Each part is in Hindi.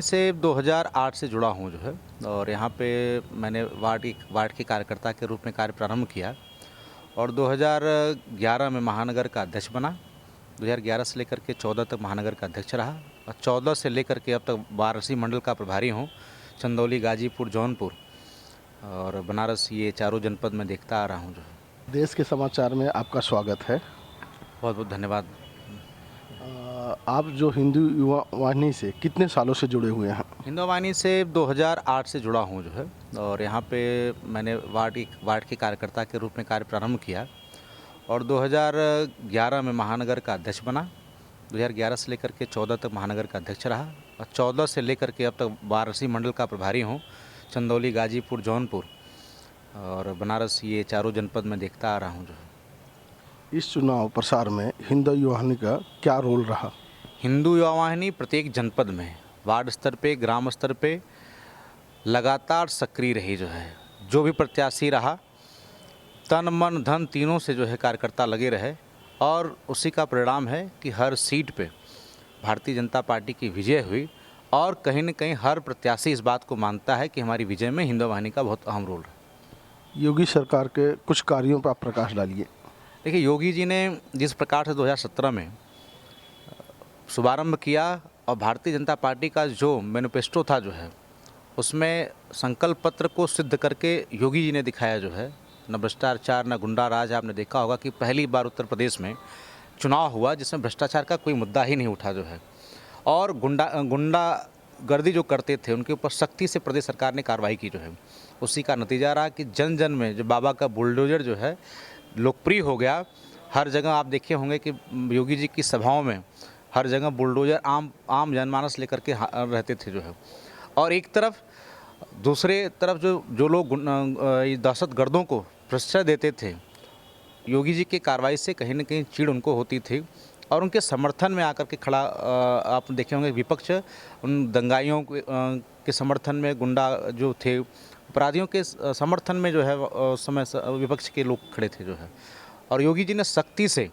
से 2008 से जुड़ा हूँ जो है, और यहाँ पे मैंने वार्ड के कार्यकर्ता के रूप में कार्य प्रारंभ किया और 2011 में महानगर का अध्यक्ष बना। 2011 से लेकर के 14 तक महानगर का अध्यक्ष रहा और 14 से लेकर के अब तक वाराणसी मंडल का प्रभारी हूँ। चंदौली, गाजीपुर, जौनपुर और बनारस, ये चारों जनपद में देखता आ रहा हूँ जो है। देश के समाचार में आपका स्वागत है। बहुत बहुत धन्यवाद। आप जो हिंदू युवा वाहिनी से कितने सालों से जुड़े हुए हैं? हिंदू वाहिनी से 2008 से जुड़ा हूँ जो है, और यहाँ पे मैंने वार्ड के कार्यकर्ता के रूप में कार्य प्रारंभ किया और 2011 में महानगर का अध्यक्ष बना। 2011 से लेकर के 14 तक महानगर का अध्यक्ष रहा और 14 से लेकर के अब तक वाराणसी मंडल का प्रभारी हूँ। चंदौली, गाजीपुर, जौनपुर और बनारस, ये चारों जनपद में देखता आ रहा हूँ जो है। इस चुनाव प्रसार में हिंदू युवा वाहिनी का क्या रोल रहा? हिंदू युवा वाहिनी प्रत्येक जनपद में, वार्ड स्तर पे, ग्राम स्तर पे लगातार सक्रिय रही जो है। जो भी प्रत्याशी रहा, तन मन धन तीनों से जो है कार्यकर्ता लगे रहे और उसी का परिणाम है कि हर सीट पे भारतीय जनता पार्टी की विजय हुई और कहीं न कहीं हर प्रत्याशी इस बात को मानता है कि हमारी विजय में हिंदू वाहिनी का बहुत अहम रोल है। योगी सरकार के कुछ कार्यों पर आप प्रकाश डालिए। देखिए, योगी जी ने जिस प्रकार से 2017 में शुभारंभ किया और भारतीय जनता पार्टी का जो मैनिफेस्टो था जो है, उसमें संकल्प पत्र को सिद्ध करके योगी जी ने दिखाया जो है। न भ्रष्टाचार, न गुंडा राज। आपने देखा होगा कि पहली बार उत्तर प्रदेश में चुनाव हुआ जिसमें भ्रष्टाचार का कोई मुद्दा ही नहीं उठा जो है, और गुंडागर्दी जो करते थे उनके ऊपर सख्ती से प्रदेश सरकार ने कार्रवाई की जो है। उसी का नतीजा रहा कि जन जन में जो बाबा का बुलडोजर जो है लोकप्रिय हो गया। हर जगह आप देखे होंगे कि योगी जी की सभाओं में हर जगह बुलडोजर आम जनमानस लेकर के रहते थे जो है। और एक तरफ, दूसरे तरफ जो लोग दहशतगर्दों को प्रश्रय देते थे, योगी जी की कार्रवाई से कहीं न कहीं चिढ़ उनको होती थी और उनके समर्थन में आकर के खड़ा, आप देखे होंगे विपक्ष उन दंगाइयों के समर्थन में, गुंडा जो थे अपराधियों के समर्थन में जो है उस समय विपक्ष के लोग खड़े थे जो है। और योगी जी ने सख्ती से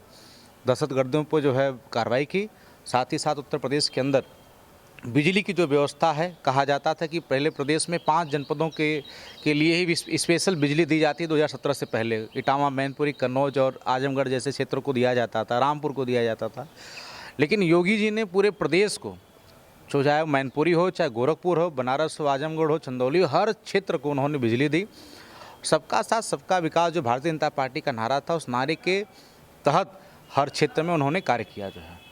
दहशतगर्दों पर जो है कार्रवाई की। साथ ही साथ उत्तर प्रदेश के अंदर बिजली की जो व्यवस्था है, कहा जाता था कि पहले प्रदेश में 5 जनपदों के लिए ही स्पेशल बिजली दी जाती है। 2017 से पहले इटावा, मैनपुरी, कन्नौज और आजमगढ़ जैसे क्षेत्रों को दिया जाता था, रामपुर को दिया जाता था। लेकिन योगी जी ने पूरे प्रदेश को, चाहे मैनपुरी हो, चाहे गोरखपुर हो, बनारस हो, आजमगढ़ हो, चंदौली हो, हर क्षेत्र को उन्होंने बिजली दी। सबका साथ सबका विकास जो भारतीय जनता पार्टी का नारा था, उस नारे के तहत हर क्षेत्र में उन्होंने कार्य किया जो है।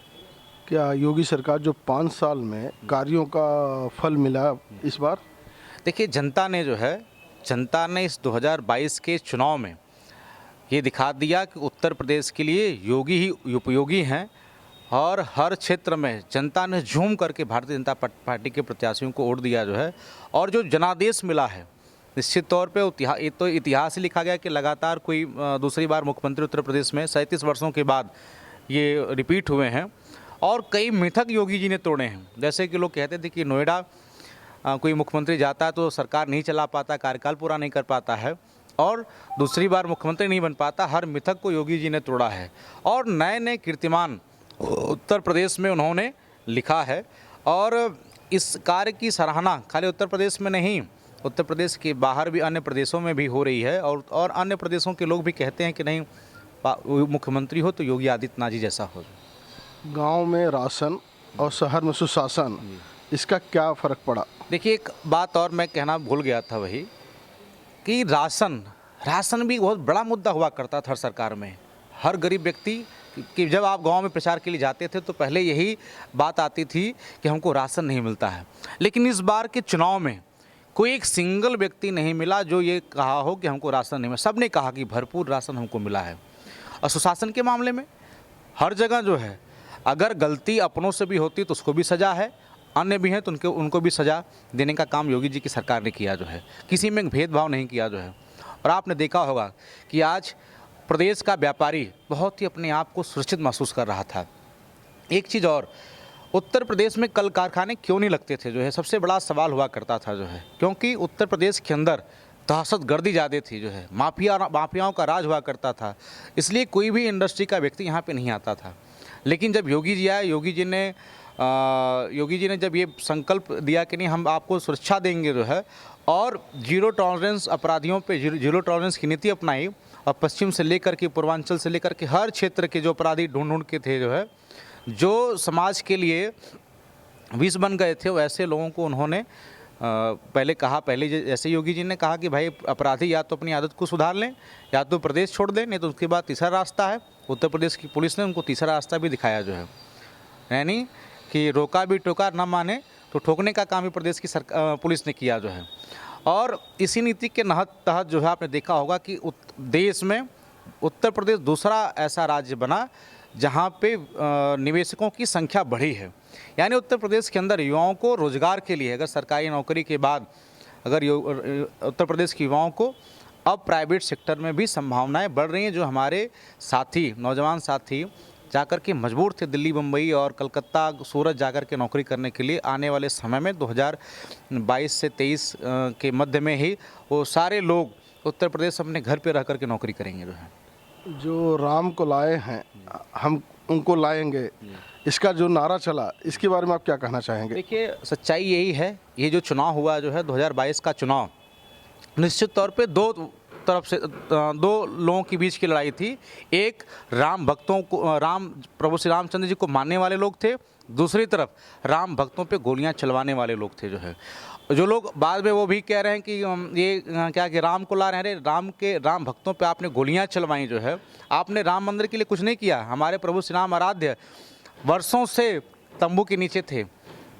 क्या योगी सरकार जो 5 साल में कार्यों का फल मिला इस बार? देखिए, जनता ने इस 2022 के चुनाव में ये दिखा दिया कि उत्तर प्रदेश के लिए योगी ही उपयोगी हैं और हर क्षेत्र में जनता ने झूम करके भारतीय जनता पार्टी के प्रत्याशियों को वोट दिया जो है। और जो जनादेश मिला है, निश्चित तौर पे ये तो इतिहास ही लिखा गया कि लगातार कोई दूसरी बार मुख्यमंत्री उत्तर प्रदेश में 37 वर्षों के बाद ये रिपीट हुए हैं और कई मिथक योगी जी ने तोड़े हैं। जैसे कि लोग कहते थे कि नोएडा कोई मुख्यमंत्री जाता है तो सरकार नहीं चला पाता, कार्यकाल पूरा नहीं कर पाता है और दूसरी बार मुख्यमंत्री नहीं बन पाता। हर मिथक को योगी जी ने तोड़ा है और नए नए कीर्तिमान उत्तर प्रदेश में उन्होंने लिखा है। और इस कार्य की सराहना खाली उत्तर प्रदेश में नहीं, उत्तर प्रदेश के बाहर भी अन्य प्रदेशों में भी हो रही है और अन्य प्रदेशों के लोग भी कहते हैं कि नहीं, मुख्यमंत्री हो तो योगी आदित्यनाथ जी जैसा हो। गांव में राशन और शहर में सुशासन, इसका क्या फ़र्क पड़ा? देखिए, एक बात और मैं कहना भूल गया था, वही कि राशन भी बहुत बड़ा मुद्दा हुआ करता था हर सरकार में। हर गरीब व्यक्ति कि जब आप गांव में प्रचार के लिए जाते थे तो पहले यही बात आती थी कि हमको राशन नहीं मिलता है। लेकिन इस बार के चुनाव में कोई एक सिंगल व्यक्ति नहीं मिला जो ये कहा हो कि हमको राशन नहीं मिला। सब ने कहा कि भरपूर राशन हमको मिला है। और सुशासन के मामले में हर जगह जो है, अगर गलती अपनों से भी होती तो उसको भी सज़ा है, अन्य भी हैं तो उनको भी सज़ा देने का काम योगी जी की सरकार ने किया जो है। किसी में भेदभाव नहीं किया जो है। और आपने देखा होगा कि आज प्रदेश का व्यापारी बहुत ही अपने आप को सुरक्षित महसूस कर रहा था। एक चीज़ और, उत्तर प्रदेश में कल कारखाने क्यों नहीं लगते थे जो है, सबसे बड़ा सवाल हुआ करता था जो है, क्योंकि उत्तर प्रदेश के अंदर दहशतगर्दी ज़्यादा थी जो है, माफियाओं का राज हुआ करता था। इसलिए कोई भी इंडस्ट्री का व्यक्ति यहाँ पे नहीं आता था। लेकिन जब योगी जी आए, योगी जी ने योगी जी ने जब ये संकल्प दिया कि नहीं हम आपको सुरक्षा देंगे जो है, और जीरो टॉलरेंस अपराधियों पे जीरो टॉलरेंस की नीति अपनाई, और पश्चिम से लेकर के पूर्वांचल से लेकर के हर क्षेत्र के जो अपराधी ढूंढ के थे जो है, जो समाज के लिए विष बन गए थे, वैसे लोगों को उन्होंने पहले कहा, जैसे योगी जी ने कहा कि भाई अपराधी या तो अपनी आदत को सुधार लें या तो प्रदेश छोड़ दें, नहीं तो उसके बाद तीसरा रास्ता है। उत्तर प्रदेश की पुलिस ने उनको तीसरा रास्ता भी दिखाया जो है, यानी कि रोका भी टोका, ना माने तो ठोकने का काम भी प्रदेश की पुलिस ने किया जो है। और इसी नीति के तहत जो है आपने देखा होगा कि देश में उत्तर प्रदेश दूसरा ऐसा राज्य बना जहाँ पे निवेशकों की संख्या बढ़ी है। यानी उत्तर प्रदेश के अंदर युवाओं को रोजगार के लिए, अगर सरकारी नौकरी के बाद अगर उत्तर प्रदेश के युवाओं को अब प्राइवेट सेक्टर में भी संभावनाएं बढ़ रही हैं। जो हमारे साथी, नौजवान साथी जाकर के मजबूर थे दिल्ली, मुंबई और कलकत्ता, सूरत जाकर के नौकरी करने के लिए, आने वाले समय में 2022 से 23 के मध्य में ही वो सारे लोग उत्तर प्रदेश अपने घर पे रह कर के नौकरी करेंगे जो है। जो राम को लाए हैं हम उनको लाएंगे, इसका जो नारा चला, इसके बारे में आप क्या कहना चाहेंगे? देखिए, सच्चाई यही है, ये जो चुनाव हुआ जो है 2022 का चुनाव, निश्चित तौर पे दो तरफ से दो लोगों के बीच की लड़ाई थी। एक राम भक्तों को, प्रभु श्री रामचंद्र जी को मानने वाले लोग थे, दूसरी तरफ राम भक्तों पे गोलियां चलवाने वाले लोग थे जो है। जो लोग बाद में वो भी कह रहे हैं कि ये क्या कि राम को ला रहे हैं, राम भक्तों पे आपने गोलियां चलवाई जो है। आपने राम मंदिर के लिए कुछ नहीं किया। हमारे प्रभु श्री राम आराध्य वर्षों से तंबू के नीचे थे।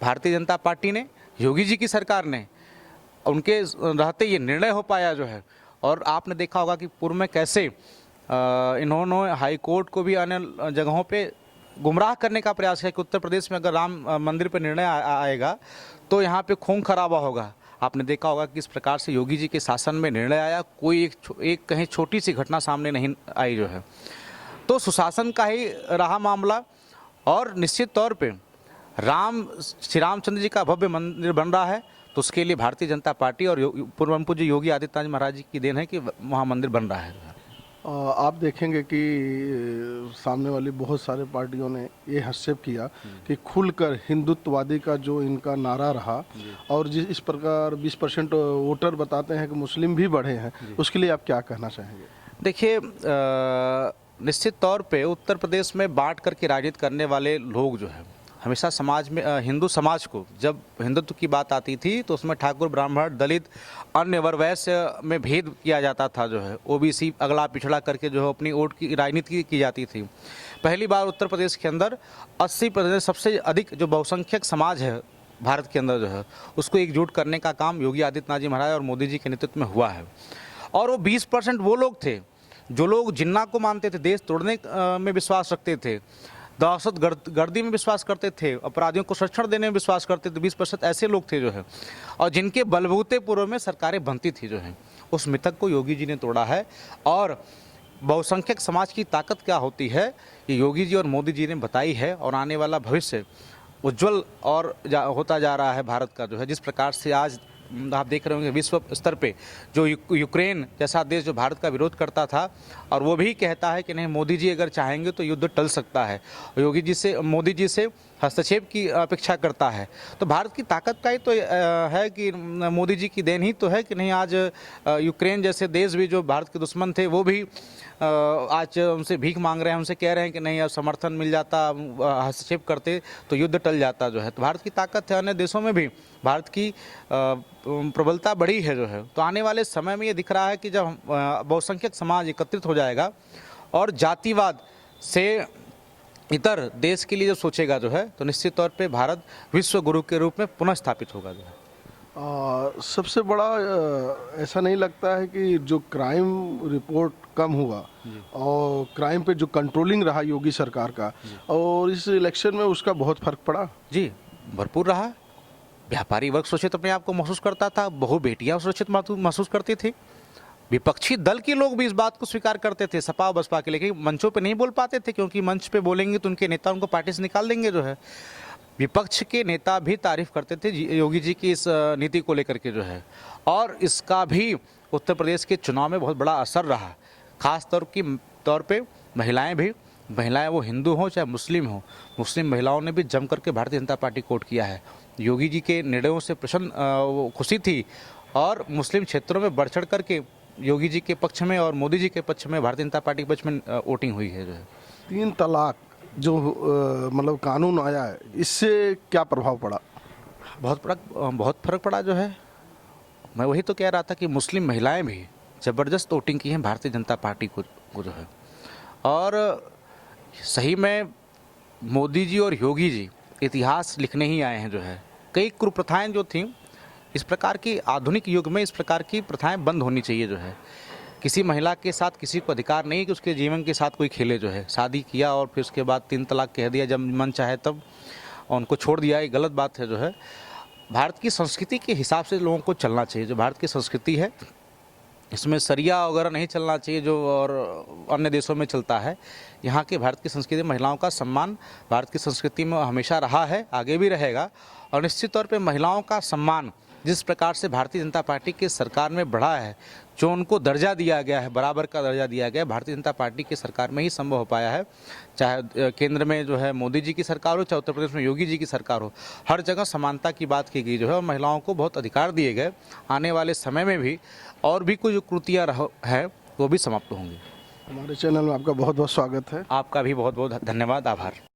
भारतीय जनता पार्टी ने, योगी जी की सरकार ने, उनके रहते ये निर्णय हो पाया जो है। और आपने देखा होगा कि पूर्व में कैसे इन्होंने हाई कोर्ट को भी अन्य जगहों पे गुमराह करने का प्रयास किया कि उत्तर प्रदेश में अगर राम मंदिर पर निर्णय आएगा तो यहाँ पे खून खराबा होगा। आपने देखा होगा कि किस प्रकार से योगी जी के शासन में निर्णय आया, कोई एक कहीं छोटी सी घटना सामने नहीं आई जो है। तो सुशासन का ही रहा मामला। और निश्चित तौर पे श्री रामचंद्र जी का भव्य मंदिर बन रहा है, तो उसके लिए भारतीय जनता पार्टी और पूर्व पूज्य योगी आदित्यनाथ महाराज जी की देन है कि वहाँ मंदिर बन रहा है। आप देखेंगे कि सामने वाली बहुत सारे पार्टियों ने ये हस्तक्षेप किया कि खुलकर हिंदुत्ववादी का जो इनका नारा रहा, और इस प्रकार 20% वोटर बताते हैं कि मुस्लिम भी बढ़े हैं, उसके लिए आप क्या कहना चाहेंगे? देखिए, निश्चित तौर पे उत्तर प्रदेश में बांट करके राजनीति करने वाले लोग जो है, हमेशा समाज में हिंदू समाज को जब हिंदुत्व की बात आती थी तो उसमें ठाकुर, ब्राह्मण, दलित, अन्य वर्ग वैश्य में भेद किया जाता था जो है। ओबीसी अगला पिछड़ा करके जो है अपनी वोट की राजनीति की जाती थी। पहली बार उत्तर प्रदेश के अंदर 80% सबसे अधिक जो बहुसंख्यक समाज है भारत के अंदर जो है, उसको एकजुट करने का काम योगी आदित्यनाथ जी महाराज और मोदी जी के नेतृत्व में हुआ है। और वो 20% वो लोग थे जो लोग जिन्ना को मानते थे, देश तोड़ने में विश्वास रखते थे, दहशत गर्दी में विश्वास करते थे, अपराधियों को संरक्षण देने में विश्वास करते थे। 20% ऐसे लोग थे जो है, और जिनके बलबूते पूर्व में सरकारें बनती थी जो है। उस मिथक को योगी जी ने तोड़ा है। और बहुसंख्यक समाज की ताकत क्या होती है, ये योगी जी और मोदी जी ने बताई है। और आने वाला भविष्य उज्जवल और होता जा रहा है भारत का जो है। जिस प्रकार से आज आप देख रहे होंगे विश्व स्तर पे जो यूक्रेन जैसा देश जो भारत का विरोध करता था, और वो भी कहता है कि नहीं, मोदी जी अगर चाहेंगे तो युद्ध टल सकता है, मोदी जी से हस्तक्षेप की अपेक्षा करता है। तो भारत की ताकत का ही तो है कि मोदी जी की देन ही तो है कि नहीं, आज यूक्रेन जैसे देश भी जो भारत के दुश्मन थे वो भी आज उनसे भीख मांग रहे हैं, उनसे कह रहे हैं कि नहीं, अब समर्थन मिल जाता, हस्तक्षेप करते तो युद्ध टल जाता जो है। तो भारत की ताकत है, अन्य देशों में भी भारत की प्रबलता बढ़ी है जो है। तो आने वाले समय में ये दिख रहा है कि जब बहुसंख्यक समाज एकत्रित हो जाएगा और जातिवाद से इतर देश के लिए जब सोचेगा जो है, तो निश्चित तौर पे भारत विश्व गुरु के रूप में पुनः स्थापित होगा जो है। सबसे बड़ा ऐसा नहीं लगता है कि जो क्राइम रिपोर्ट कम हुआ और क्राइम पे जो कंट्रोलिंग रहा योगी सरकार का, और इस इलेक्शन में उसका बहुत फर्क पड़ा? जी, भरपूर रहा। व्यापारी वर्ग सुरक्षित अपने आप को महसूस करता था, बहु बेटियां सुरक्षित महसूस करती थी। विपक्षी दल के लोग भी इस बात को स्वीकार करते थे, सपा और बसपा के, लेकिन मंचों पे नहीं बोल पाते थे, क्योंकि मंच पे बोलेंगे तो उनके नेता उनको पार्टी से निकाल देंगे जो है। विपक्ष के नेता भी तारीफ करते थे योगी जी की इस नीति को लेकर के जो है। और इसका भी उत्तर प्रदेश के चुनाव में बहुत बड़ा असर रहा। खास तौर पे महिलाएं भी महिलाएं वो हिंदू हों चाहे मुस्लिम हों, मुस्लिम महिलाओं ने भी जम करके भारतीय जनता पार्टी को वोट किया है। योगी जी के निर्णयों से वो खुशी थी और मुस्लिम क्षेत्रों में बढ़ चढ़ करके योगी जी के पक्ष में और मोदी जी के पक्ष में, भारतीय जनता पार्टी के पक्ष में वोटिंग हुई है जो है। 3 तलाक जो मतलब कानून आया है, इससे क्या प्रभाव पड़ा? बहुत फर्क पड़ा जो है। मैं वही तो कह रहा था कि मुस्लिम महिलाएं भी ज़बरदस्त वोटिंग की हैं भारतीय जनता पार्टी को जो है। और सही में मोदी जी और योगी जी इतिहास लिखने ही आए हैं जो है। कई कुप्रथाएं जो थीं, इस प्रकार की आधुनिक युग में इस प्रकार की प्रथाएं बंद होनी चाहिए जो है। किसी महिला के साथ किसी को अधिकार नहीं कि उसके जीवन के साथ कोई खेले जो है। शादी किया और फिर उसके बाद 3 तलाक कह दिया जब मन चाहे तब, और उनको छोड़ दिया, ये गलत बात है जो है। भारत की संस्कृति के हिसाब से लोगों को चलना चाहिए। जो भारत की संस्कृति है इसमें सरिया वगैरह नहीं चलना चाहिए जो और अन्य देशों में चलता है। यहाँ के भारत की संस्कृति, महिलाओं का सम्मान भारत की संस्कृति में हमेशा रहा है, आगे भी रहेगा। और निश्चित तौर पे महिलाओं का सम्मान जिस प्रकार से भारतीय जनता पार्टी की सरकार में बढ़ा है, जो उनको दर्जा दिया गया है, बराबर का दर्जा दिया गया है, भारतीय जनता पार्टी की सरकार में ही संभव हो पाया है। चाहे केंद्र में जो है मोदी जी की सरकार हो, चाहे उत्तर प्रदेश में योगी जी की सरकार हो, हर जगह समानता की बात की गई जो है और महिलाओं को बहुत अधिकार दिए गए। आने वाले समय में भी और भी कुछ कुरीतियाँ है वो भी समाप्त होंगी। हमारे चैनल में आपका बहुत बहुत स्वागत है। आपका भी बहुत बहुत धन्यवाद, आभार।